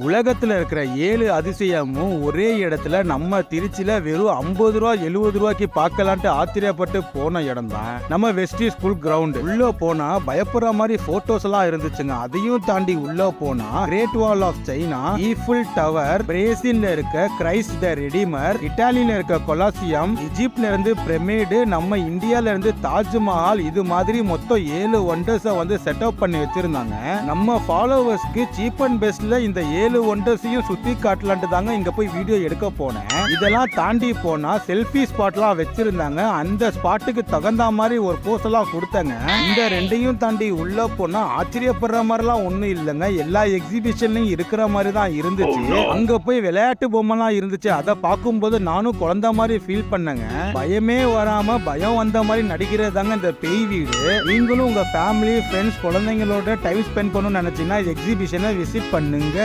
உலகத்துல இருக்கிற 7 அதிசயமும் ஒரே இடத்துல நம்ம திருச்சியில வெறும் 50 ரூபா 70 ரூபாய்க்கு பார்க்கலான்ட்டு ஆச்சரியப்பட்டு போன இடம் தான் நம்ம வெஸ்டி ஸ்கூல் கிரவுண்ட். உள்ள போனா பயப்படுற மாதிரி போட்டோஸ் எல்லாம் இருந்துச்சுங்க. அதையும் தாண்டி உள்ள போனா great wall of China, Eiffel tower, பிரேசில்ல இருக்க கிரைஸ்ட் த ரெடிமர், இட்டாலியில இருக்க கொலாசியம், ஈஜிப்ட்ல இருந்து பிரமிடு, நம்ம இந்தியால இருந்து தாஜ்மஹால், இது மாதிரி மொத்தம் 7 ஒண்டர்ஸ் வந்து செட்டப் பண்ணி வச்சிருந்தாங்க. நம்ம ஃபாலோவர்ஸ்க்கு சீப் அண்ட் பெஸ்ட்ல இந்த 7 ஒண்டர்ஸையும் சுத்தி காட்டலான்ட்டு தாங்க இங்க போய் வீடியோ எடுக்க போனேன். இதெல்லாம் தாண்டி போனா செல்ஃபி ஸ்பாட்லாம் வச்சிருந்தாங்க. அந்த ஸ்பாட்டுக்கு தகுந்த மாதிரி ஒரு போஸ் எல்லாம் கொடுத்தாங்க. இந்த ரெண்டையும் தாண்டி உள்ள போனா ஆச்சரியப்படுற மாதிரிலாம் ஒண்ணும் இல்லைங்க. எல்லா எக்ஸிபிஷன்லயும் இருக்கிற மாதிரி தான் இருந்துச்சு. அங்க போய் விளையாட்டு பொம்மைலாம் இருந்துச்சு. அதை பார்க்கும்போது நானும் குழந்தை மாதிரி ஃபீல் பண்ணேங்க. பயமே வராம பயம் வந்த மாதிரி நடிக்கிறது தாங்க இந்த பேய் வீடு. நீங்களும் உங்க ஃபேமிலி, ஃப்ரெண்ட்ஸ், குழந்தைங்களோட டைம் ஸ்பெண்ட் பண்ணணும்னு நினைச்சீங்கன்னா எக்ஸிபிஷனை விசிட் பண்ணுங்க.